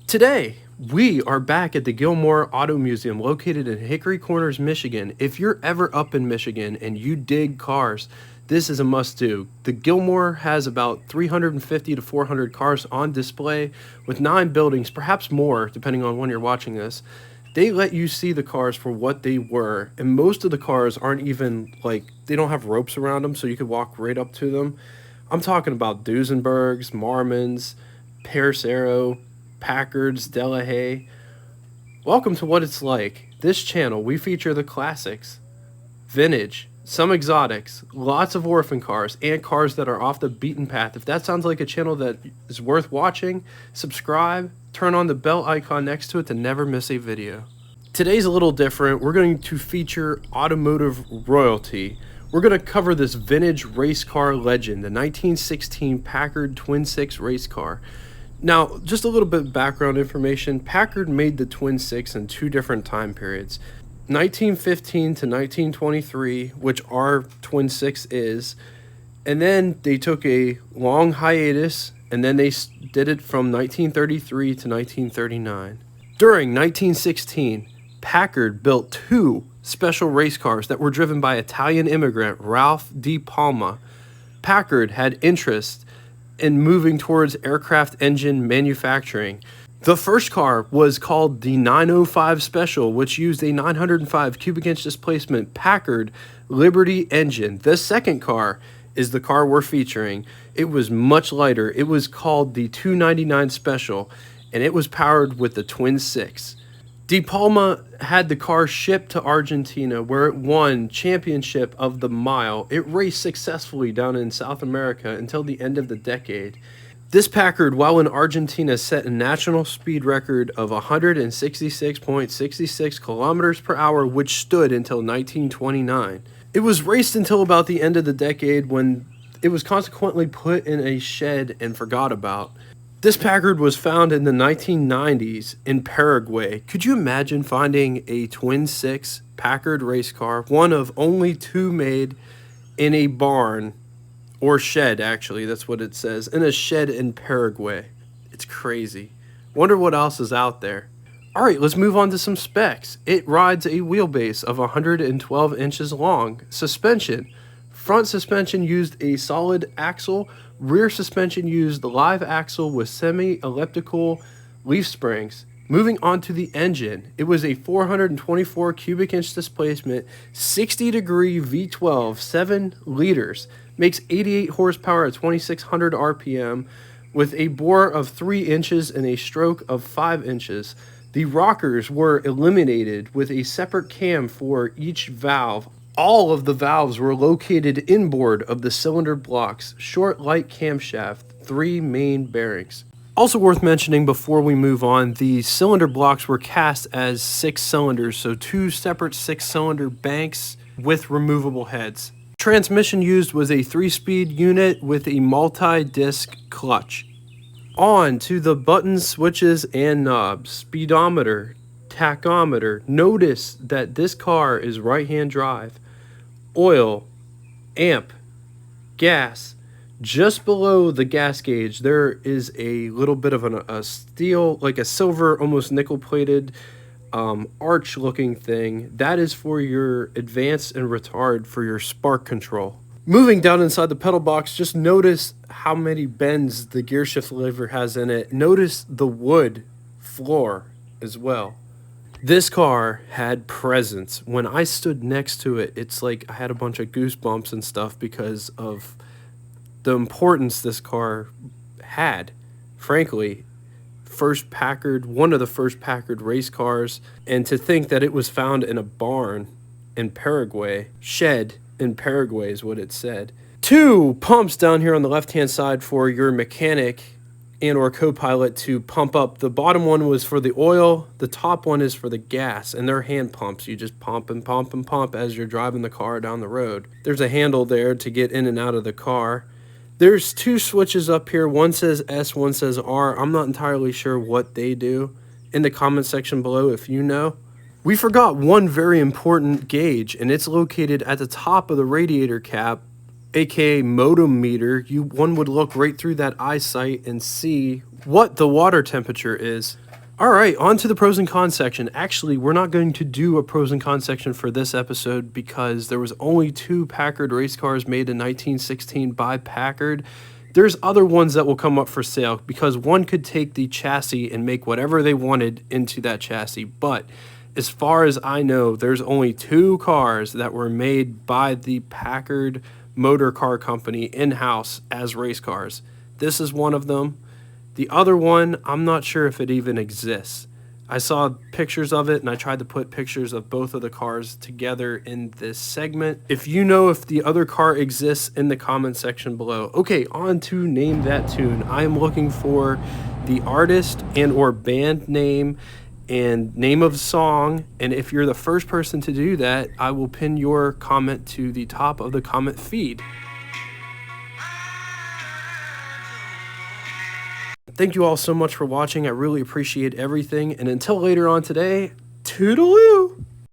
Today, we are back at the Gilmore Auto Museum located in Hickory Corners, Michigan. If you're ever up in Michigan and you dig cars, this is a must-do. The Gilmore has about 350 to 400 cars on display with 9 buildings, perhaps more, depending on when you're watching this. They let you see the cars for what they were, and most of the cars aren't even, they don't have ropes around them, so you could walk right up to them. I'm talking about Duesenbergs, Marmons, Pierce Arrow, Packards, Delahaye. Welcome to What It's Like. This channel, we feature the classics, vintage, some exotics, lots of orphan cars, and cars that are off the beaten path. If that sounds like a channel that is worth watching, subscribe, turn on the bell icon next to it to never miss a video. Today's a little different. We're going to feature automotive royalty. We're going to cover this vintage race car legend, the 1916 Packard Twin Six race car. Now, just a little bit of background information. Packard made the Twin Six in 2 different time periods. 1915 to 1923, which our Twin Six is, and then they took a long hiatus, and then they did it from 1933 to 1939. During 1916, Packard built 2 special race cars that were driven by Italian immigrant Ralph Di Palma. Packard had interest in moving towards aircraft engine manufacturing. The first car was called the 905 Special, which used a 905 cubic inch displacement Packard Liberty engine. The second car is the car we're featuring. It was much lighter. It was called the 299 Special, and it was powered with the Twin Six. Di Palma had the car shipped to Argentina, where it won championship of the mile. It raced successfully down in South America until the end of the decade. This Packard, while in Argentina, set a national speed record of 166.66 kilometers per hour, which stood until 1929. It was raced until about the end of the decade, when it was consequently put in a shed and forgot about. This Packard was found in the 1990s in Paraguay. Could you imagine finding a Twin Six Packard race car, one of only 2 made, in a barn, or shed actually, that's what it says, in a shed in Paraguay? It's crazy. Wonder what else is out there. Alright, let's move on to some specs. It rides a wheelbase of 112 inches long. Suspension. Front suspension used a solid axle. Rear suspension used the live axle with semi-elliptical leaf springs. Moving on to the engine, it was a 424 cubic inch displacement, 60 degree V12, 7 liters, makes 88 horsepower at 2600 RPM, with a bore of 3 inches and a stroke of 5 inches. The rockers were eliminated with a separate cam for each valve. All of the valves were located inboard of the cylinder blocks, short light camshaft, 3 main bearings. Also worth mentioning before we move on, the cylinder blocks were cast as 6 cylinders, so 2 separate 6-cylinder banks with removable heads. Transmission used was a 3-speed unit with a multi-disc clutch. On to the buttons, switches, and knobs. Speedometer, tachometer. Notice that this car is right-hand drive. Oil, amp, gas. Just below the gas gauge, there is a little bit of a steel, like a silver, almost nickel-plated arch-looking thing. That is for your advance and retard for your spark control. Moving down inside the pedal box, just notice how many bends the gear shift lever has in it. Notice the wood floor as well. This car had presence. When I stood next to it, it's like I had a bunch of goosebumps and stuff because of the importance this car had. Frankly, first Packard, one of the first Packard race cars, and to think that it was found in a barn in Paraguay, shed in Paraguay is what it said. 2 pumps down here on the left-hand side for your mechanic and or co-pilot to pump up. The bottom one was for the oil, the top one is for the gas, and they're hand pumps. You just pump and pump and pump as you're driving the car down the road. There's a handle there to get in and out of the car. There's 2 switches up here. One says S, one says R. I'm not entirely sure what they do. In the comment section below if you know. We forgot one very important gauge, and it's located at the top of the radiator cap aka modem meter, one would look right through that eyesight and see what the water temperature is. All right, on to the pros and cons section. Actually, we're not going to do a pros and cons section for this episode because there was only 2 Packard race cars made in 1916 by Packard. There's other ones that will come up for sale because one could take the chassis and make whatever they wanted into that chassis. But as far as I know, there's only 2 cars that were made by the Packard Motor Car Company in-house as race cars. This is one of them. The other one, I'm not sure if it even exists. I saw pictures of it and I tried to put pictures of both of the cars together in this segment. If you know if the other car exists, in the comment section below. Okay, on to Name That Tune. I am looking for the artist and or band name and name of song, and if you're the first person to do that, I will pin your comment to the top of the comment feed. Thank you all so much for watching. I really appreciate everything, and until later on today, toodaloo!